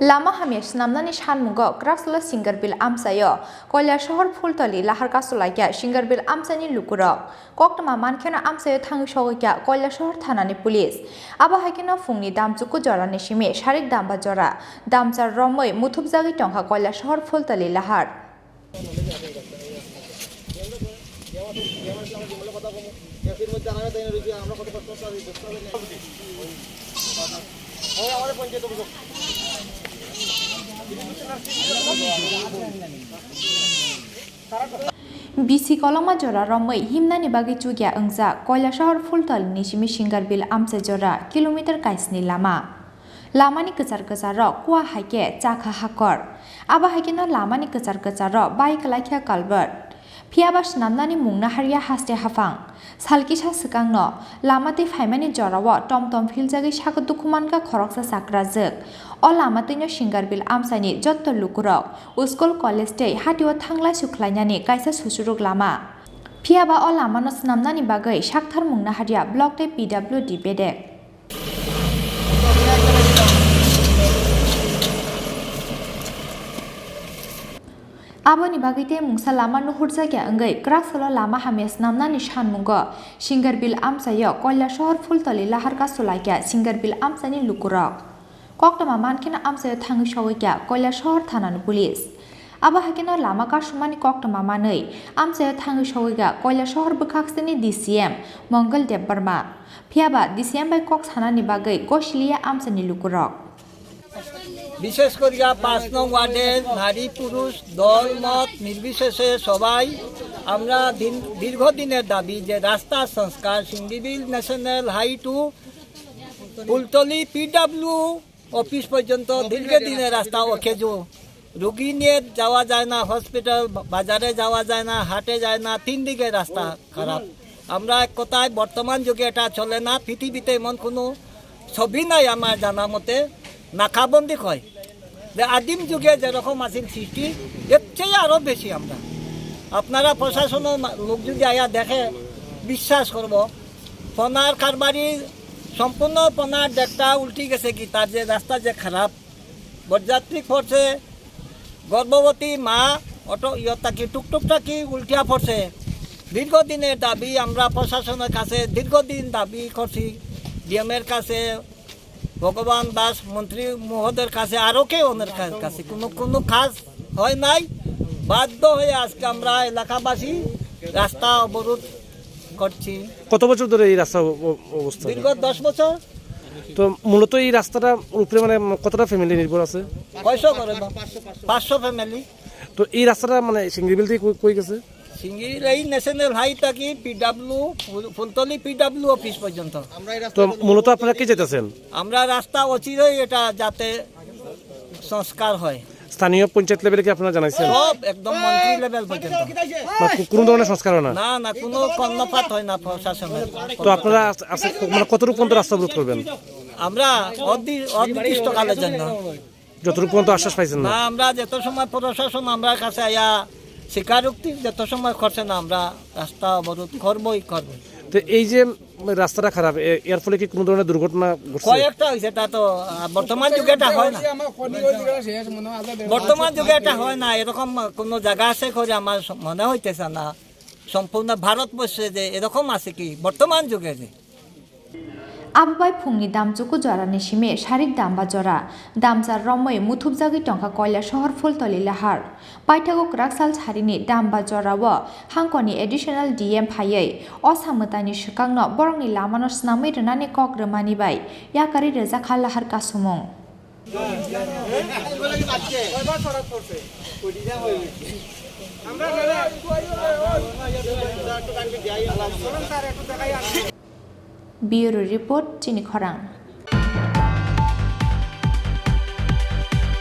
Lama Hamish Namnani Shanmungo, Kraxula Singerbil Amsayo, Koya Shahor Fultali, Lahar Kasulaya, Singerbil Amsani Lukuro, Koktama Mankena Amsayo Tangishoya, Koya Shahor Tanani Police, Abahakina Fungi Dam Zukujora Nishime, Sharik Damba Jora, Damza Romoy, Mutubzagi Tonka, Koya Shahor Fultali Lahar. BC Koloma Jora Romoi Himnani Bagi Chugya Angza Koila Shahor Fultal Nishimi Singerbil Amsa Jora Kilometer Kaisni Lama Lamani Kazar Kazaro Kwa Hake Chaka Hakor Aba Hakina Lamani Kazar Kazaro Baik Lakia Kalbert Piabash Namnani Mungna Haria Haste Hafang Salkisha Sekangno Lamati Faimani Jorawa Tom Tom Filzagi Shakadukumanka Koroksa Sakrazek O Lamatino Singerbil Amsani Jotto Lukurok Uskol College Day Hatiwa Thangla Suklanyani Kaisa Susuruk Lama Piaba O Lamanos Namnani Bagai Shaktar Mungna Haria Block de PWD Bedek Aboni bagite mungsa lama nuhurza kya angai kraksalo lama hames namna nishan mungo Singerbil Amsayo Koila Shahor Fultali Lahar Kasulaya Singerbil Amsani Lukurok Koktama Mankina Amsayo Tangishoya Koila Shahor Tanan Police Aba Hakina Lama Kashumani Koktama Manai Amsayo Tangishoya Koila Shahor Bukaksani DCM Mongol Deb Burma Piaba DCM by Cox Hanani Bagai Goshlia Amsani Lukurok বিশেষ করিয়া ৫ নং ওয়ার্ডের নারী পুরুষ দল মত নির্বিশেষে সবাই আমরা দীর্ঘদিনের দাবি যে রাস্তা সংস্কার Singibil national high to Fultali PWD office পর্যন্ত দীর্ঘদিনের রাস্তা অকেজো রোগী নিয়ে যাওয়া যায় না হসপিটাল বাজারে যাওয়া যায় না হাটে যায় না তিন দিকে রাস্তা খারাপ আমরা এক কথায় বর্তমান যুগে এটা চলে না পৃথিবীতে এমন কোনো ছবি নাই আমার জানা মতে নাকাবন্দি হয় যে আদিম যুগে যেরকম আছিল সৃষ্টি এর চেয়ে আরও বেশি আমরা আপনারা প্রশাসনের লোক যদি আয়া দেখে বিশ্বাস করব পনার কারবারি সম্পূর্ণ পনার ডেকটা উল্টি গেছে কি তার যে রাস্তা যে খারাপ বরযাত্রী পড়ছে গর্ভবতী মা অটো ইয়তাকি টুকটুকটাকি উল্টিয়া পড়ছে দীর্ঘদিনের দাবি আমরা প্রশাসনের কাছে দীর্ঘদিন দাবি করছি ডিএমের কাছে ভগবান দাস মন্ত্রী মহোদয়ের কাছে আরও কেউ ওনার কাছে কোনো কাজ হয় নাই বাধ্য হয়ে আজকে আমরা এলাকাবাসী রাস্তা অবরোধ করছি কত বছর ধরে এই রাস্তা অবস্থা দীর্ঘ 10 বছর তো মূলত এই রাস্তাটা উপরে মানে কতটা ফ্যামিলি নির্ভর আছে 500 ফ্যামিলি তো এই রাস্তাটা মানে সিঙ্গিবিল থেকে কই গেছে সিঙ্গির এই ন্যাশনাল হাই থেকে পিডব্লিউ ফুলতলি পিডব্লিউ অফিস পর্যন্ত তো মূলত আপনারা কি চাইতেছেন আমরা রাস্তা অচিরেই এটা যাতে সংস্কার হয় স্থানীয় পঞ্চায়েত লেভেলে কি আপনারা জানাইছেন সব একদম মন্ত্রী লেভেল পর্যন্ত কোনো ধরনের সংস্কার হয় না না কোনো কর্ণপাত হয় না প্রশাসনের তো আপনারা মানে কতটুকু পর্যন্ত রাস্তা অবরোধ করবেন আমরা অনির্দিষ্টকালের জন্য যতটুকু পর্যন্ত আশ্বাস পাইছেন না আমরা যত সময় প্রশাসন আমরা কাছে আয়া স্বীকারোক্তি যত সময় করছে না আমরা রাস্তা অবরোধ করবই করব তো এই যে রাস্তাটা খারাপ এর ফলে কি কোনো ধরনের দুর্ঘটনা ঘটছে কয়েকটা হয়েছে তা তো বর্তমান যুগে এটা হয় না বর্তমান যুগে এটা হয় না এরকম কোনো জায়গা আছে করে আমার মনে হইতেছে না সম্পূর্ণ ভারতবর্ষে যে এরকম আছে কি বর্তমান যুগে যে Ababai Pungni Damzuku Jora Nishime, Sharik Damba Jora, Damzar Romoi, Mutubzagi Tonka Koila Shahor Fultoli Lahar, Paitago Kraksal Harini, Damba Jora Wa, Hankoni additional DM Paye, Osamatani Shikangno, Borni Lamanos Nami Nani Kok Remani Bai, Yakari Rezakal Lahar Kasumong. Bureau Report Chini Khorang.